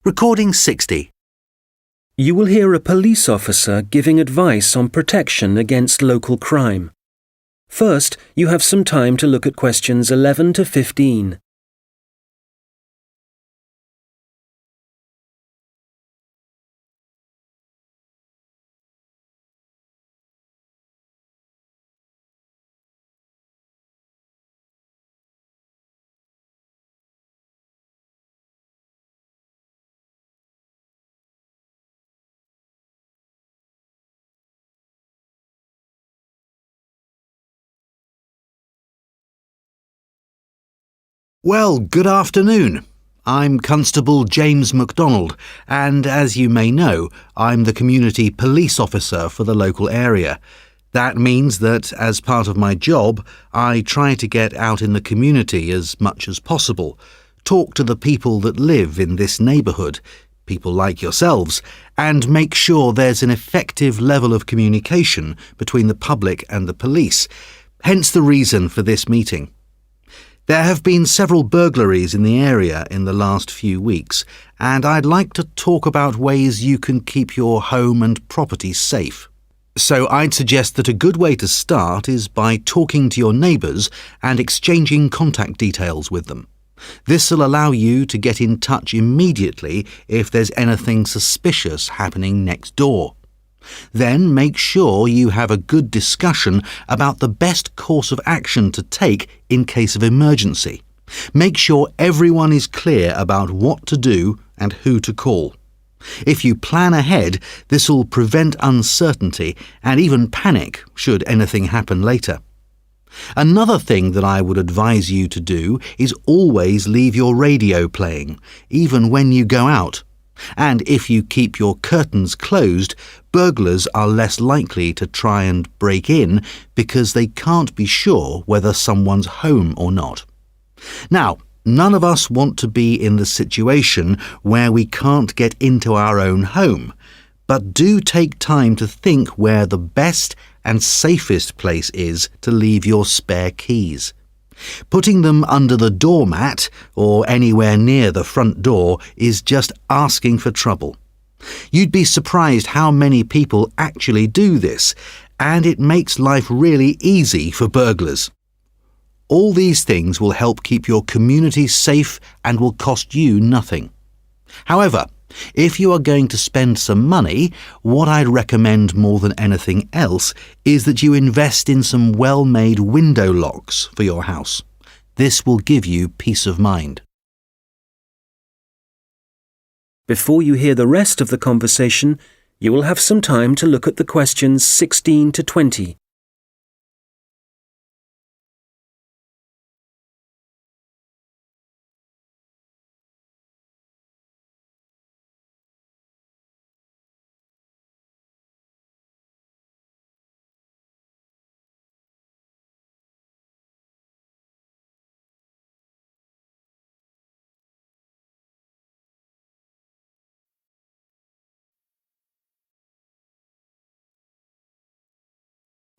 Recording 60. You will hear a police officer giving advice on protection against local crime. First, you have some time to look at questions 11 to 15. Well, good afternoon. I'm Constable James MacDonald, and as you may know, I'm the community police officer for the local area. That means that, as part of my job, I try to get out in the community as much as possible, talk to the people that live in this neighbourhood, people like yourselves, and make sure there's an effective level of communication between the public and the police, hence the reason for this meeting. There have been several burglaries in the area in the last few weeks, and I'd like to talk about ways you can keep your home and property safe. So I'd suggest that a good way to start is by talking to your neighbours and exchanging contact details with them. This will allow you to get in touch immediately if there's anything suspicious happening next door. Then make sure you have a good discussion about the best course of action to take in case of emergency. Make sure everyone is clear about what to do and who to call. If you plan ahead, this will prevent uncertainty and even panic should anything happen later. Another thing that I would advise you to do is always leave your radio playing, even when you go out. And if you keep your curtains closed, burglars are less likely to try and break in because they can't be sure whether someone's home or not. Now, none of us want to be in the situation where we can't get into our own home, but do take time to think where the best and safest place is to leave your spare keys. Putting them under the doormat or anywhere near the front door is just asking for trouble. You'd be surprised how many people actually do this, and it makes life really easy for burglars. All these things will help keep your community safe and will cost you nothing. However, if you are going to spend some money, what I'd recommend more than anything else is that you invest in some well-made window locks for your house. This will give you peace of mind. Before you hear the rest of the conversation, you will have some time to look at the questions 16 to 20.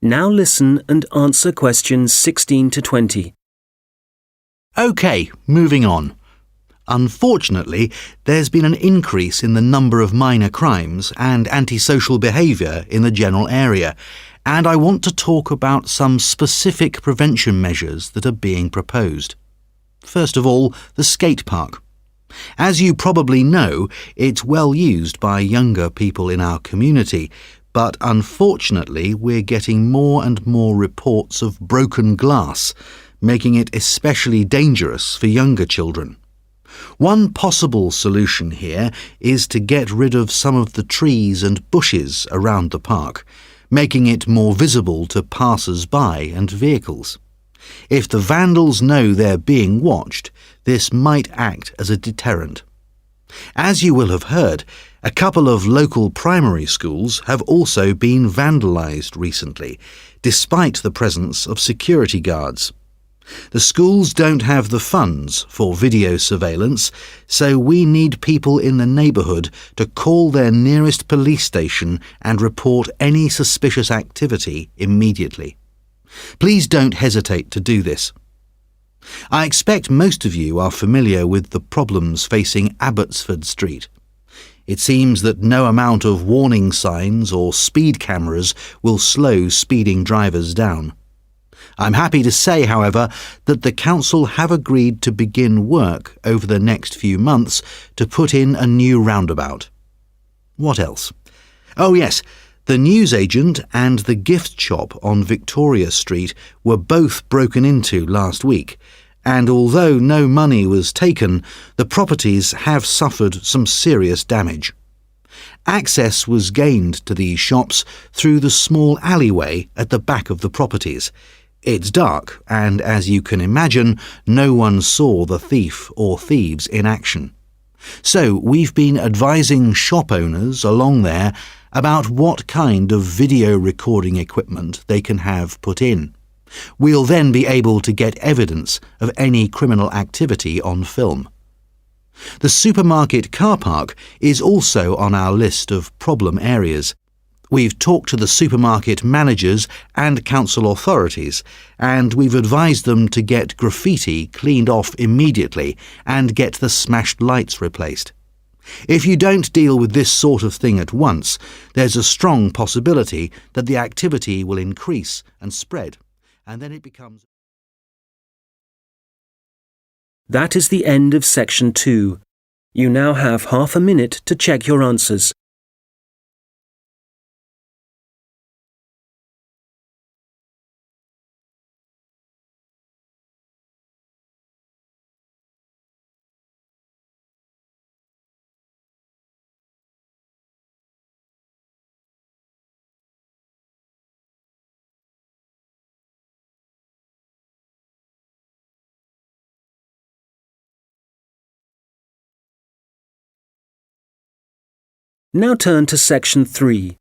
Now listen and answer questions 16 to 20. OK, moving on. Unfortunately, there's been an increase in the number of minor crimes and antisocial behaviour in the general area, and I want to talk about some specific prevention measures that are being proposed. First of all, the skate park. As you probably know, it's well used by younger people in our community, but unfortunately we're getting more and more reports of broken glass, making it especially dangerous for younger children. One possible solution here is to get rid of some of the trees and bushes around the park, making it more visible to passers-by and vehicles. If the vandals know they're being watched, this might act as a deterrent. As you will have heard, a couple of local primary schools have also been vandalised recently, despite the presence of security guards. The schools don't have the funds for video surveillance, so we need people in the neighbourhood to call their nearest police station and report any suspicious activity immediately. Please don't hesitate to do this. I expect most of you are familiar with the problems facing Abbotsford Street. It seems that no amount of warning signs or speed cameras will slow speeding drivers down. I'm happy to say, however, that the council have agreed to begin work over the next few months to put in a new roundabout. What else? Oh yes, the newsagent and the gift shop on Victoria Street were both broken into last week, and although no money was taken, the properties have suffered some serious damage. Access was gained to these shops through the small alleyway at the back of the properties. It's dark, and as you can imagine, no one saw the thief or thieves in action. So we've been advising shop owners along there about what kind of video recording equipment they can have put in. We'll then be able to get evidence of any criminal activity on film. The supermarket car park is also on our list of problem areas. We've talked to the supermarket managers and council authorities, and we've advised them to get graffiti cleaned off immediately and get the smashed lights replaced. If you don't deal with this sort of thing at once, there's a strong possibility that the activity will increase and spread, and then it becomes... That is the end of section 2. You now have half a minute to check your answers. Now turn to section 3.